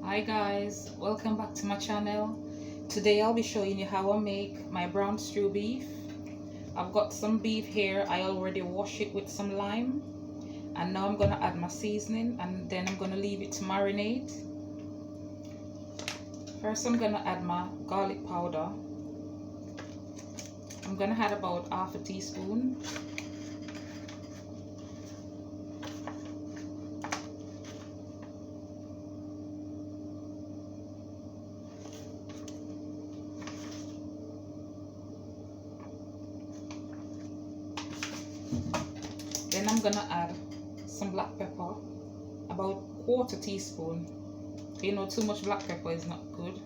Hi guys, welcome back to my channel. Today I'll be showing you how I make my brown stew beef. I've got some beef here. I already washed it with some lime, and now I'm going to add my seasoning, and then I'm going to leave it to marinate. First I'm going to add my garlic powder. I'm going to add about half a teaspoon. Then I'm gonna add some black pepper, about quarter teaspoon. You know, too much black pepper is not good.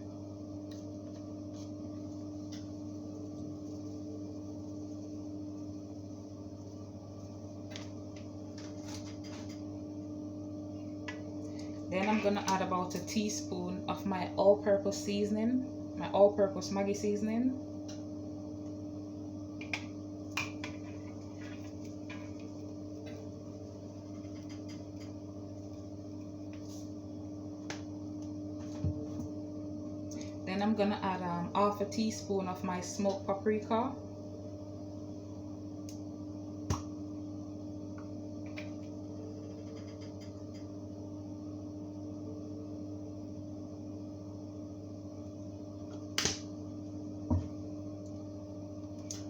Then I'm gonna add about a teaspoon of my all-purpose seasoning, my all-purpose Maggi seasoning. Then I'm gonna add half a teaspoon of my smoked paprika.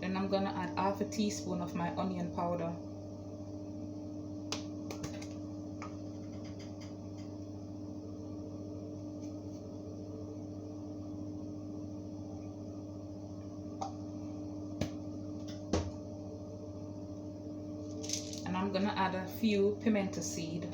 Then I'm gonna add half a teaspoon of my onion powder. And I'm gonna add a few pimento seed.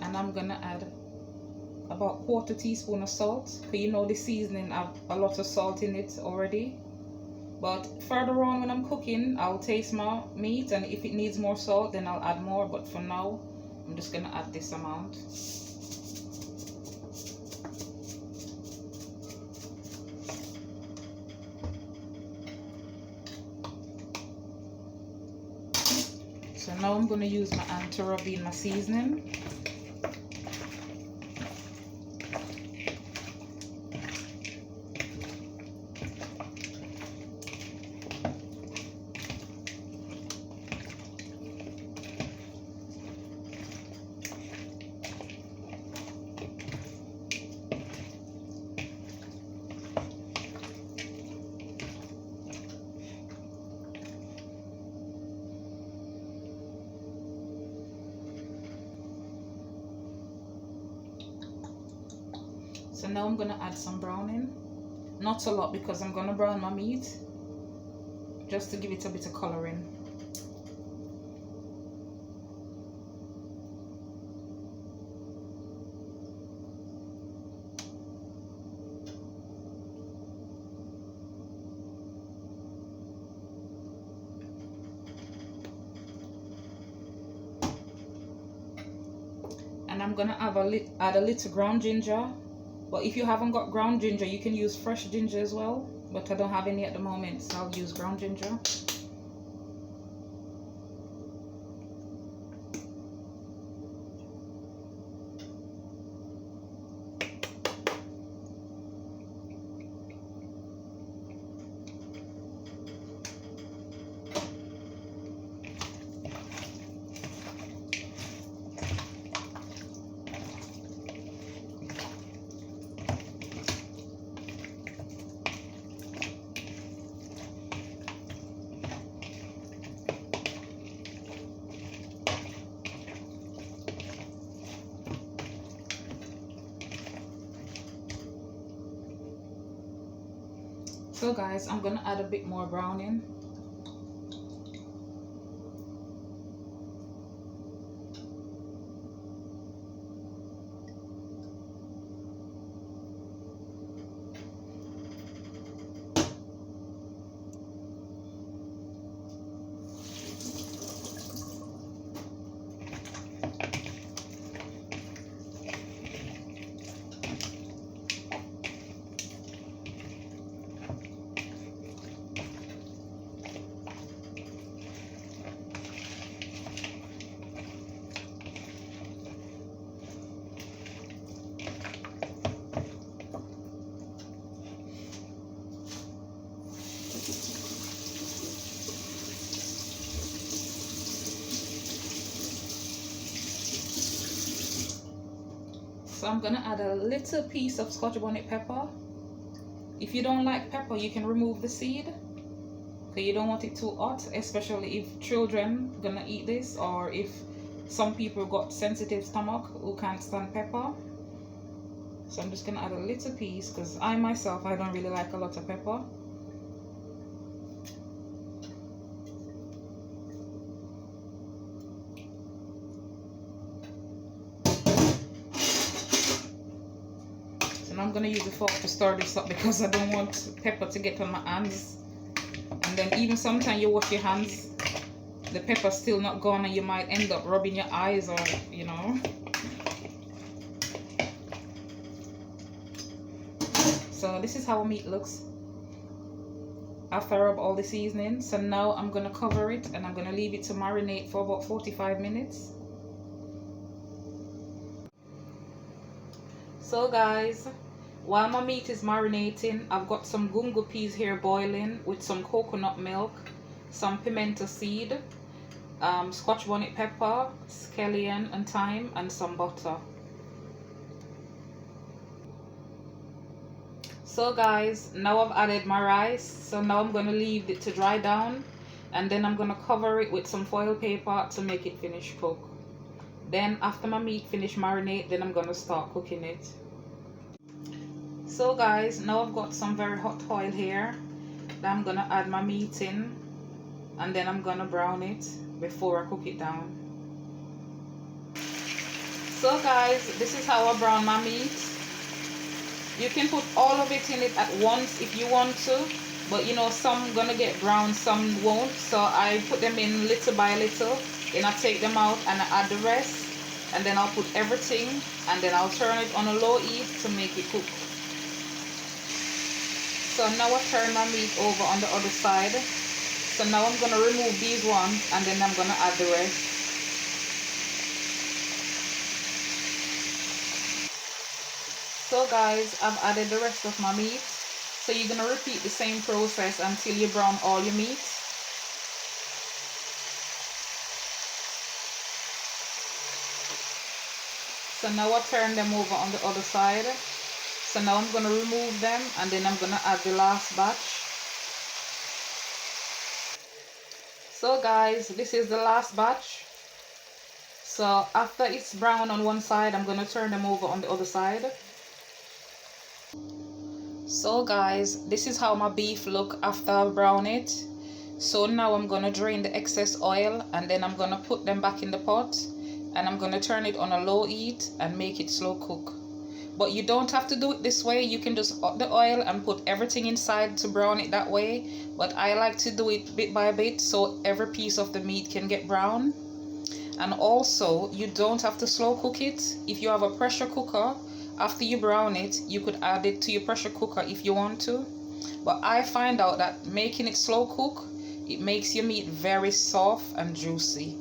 And I'm gonna add about quarter teaspoon of salt, because you know the seasoning have a lot of salt in it already. But further on when I'm cooking, I'll taste my meat, and if it needs more salt then I'll add more, but for now I'm just gonna add this amount. So now I'm gonna use my hand to rub in my seasoning. So now I'm gonna add some browning. Not a lot, because I'm gonna brown my meat, just to give it a bit of coloring. And I'm gonna add a little ground ginger. But if you haven't got ground ginger, you can use fresh ginger as well. But I don't have any at the moment, so I'll use ground ginger. So guys, I'm gonna add a bit more browning. So I'm gonna add a little piece of Scotch bonnet pepper. If you don't like pepper, you can remove the seed, because you don't want it too hot, especially if children gonna eat this, or if some people got sensitive stomach who can't stand pepper. So I'm just gonna add a little piece, because I myself, I don't really like a lot of pepper. I'm gonna use a fork to stir this up because I don't want pepper to get on my hands. And then even sometimes you wash your hands, the pepper's still not gone, and you might end up rubbing your eyes, or you know. So this is how meat looks after I rub all the seasoning. So now I'm gonna cover it and I'm gonna leave it to marinate for about 45 minutes. So guys, while my meat is marinating, I've got some gungo peas here boiling with some coconut milk, some pimento seed, Scotch bonnet pepper, scallion and thyme, and some butter. So guys, now I've added my rice. So now I'm going to leave it to dry down, and then I'm going to cover it with some foil paper to make it finish cook. Then after my meat finish marinate, then I'm going to start cooking it. So guys, now I've got some very hot oil here that I'm gonna add my meat in, and then I'm gonna brown it before I cook it down. So guys, this is how I brown my meat. You can put all of it in it at once if you want to, but you know, some gonna get brown, some won't. So I put them in little by little, then I take them out and I add the rest, and then I'll put everything, and then I'll turn it on a low heat to make it cook. So now I turn my meat over on the other side. So now I'm going to remove these ones, and then I'm going to add the rest. So guys, I've added the rest of my meat. So you're going to repeat the same process until you brown all your meat. So now I turn them over on the other side. So now I'm going to remove them, and then I'm going to add the last batch. So guys, this is the last batch. So after it's brown on one side, I'm going to turn them over on the other side. So guys, this is how my beef look after I brown it. So now I'm going to drain the excess oil, and then I'm going to put them back in the pot, and I'm going to turn it on a low heat and make it slow cook. But you don't have to do it this way. You can just up the oil and put everything inside to brown it that way. But I like to do it bit by bit so every piece of the meat can get brown. And also, you don't have to slow cook it. If you have a pressure cooker, after you brown it, you could add it to your pressure cooker if you want to. But I find out that making it slow cook, it makes your meat very soft and juicy.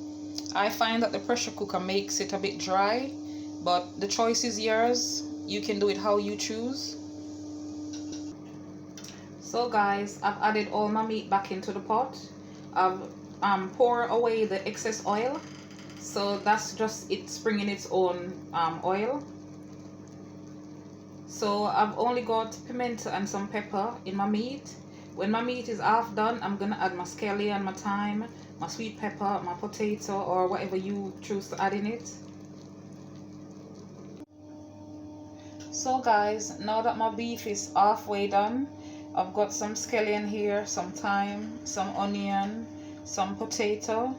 I find that the pressure cooker makes it a bit dry, but the choice is yours. You can do it how you choose. So guys, I've added all my meat back into the pot. I've poured away the excess oil. So that's just it bringing its own oil. So I've only got pimento and some pepper in my meat. When my meat is half done, I'm gonna add my scallion, my thyme, my sweet pepper, my potato, or whatever you choose to add in it. So guys, now that my beef is halfway done, I've got some scallion here, some thyme, some onion, some potato,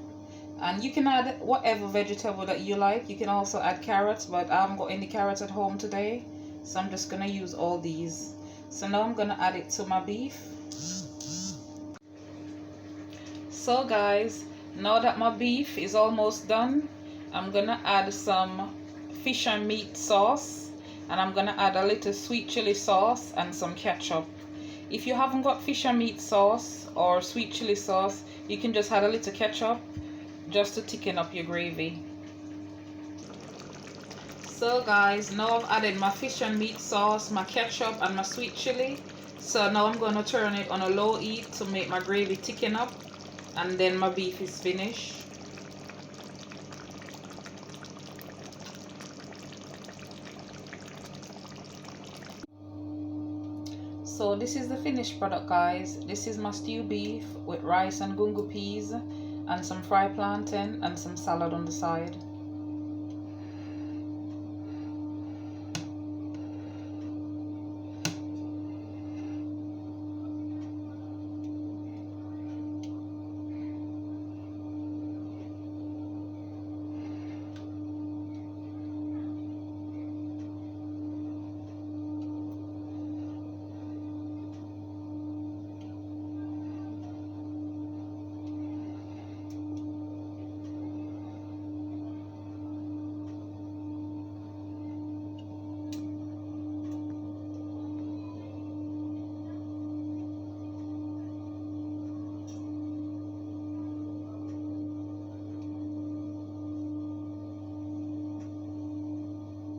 and you can add whatever vegetable that you like. You can also add carrots, but I haven't got any carrots at home today, so I'm just gonna use all these. So now I'm gonna add it to my beef. So guys, now that my beef is almost done, I'm gonna add some fish and meat sauce. And I'm gonna add a little sweet chili sauce and some ketchup. If you haven't got fish and meat sauce or sweet chili sauce, you can just add a little ketchup just to thicken up your gravy. So guys, now I've added my fish and meat sauce, my ketchup and my sweet chili. So now I'm gonna turn it on a low heat to make my gravy thicken up, and then my beef is finished. So this is the finished product, guys. This is my stew beef with rice and gungo peas and some fried plantain and some salad on the side.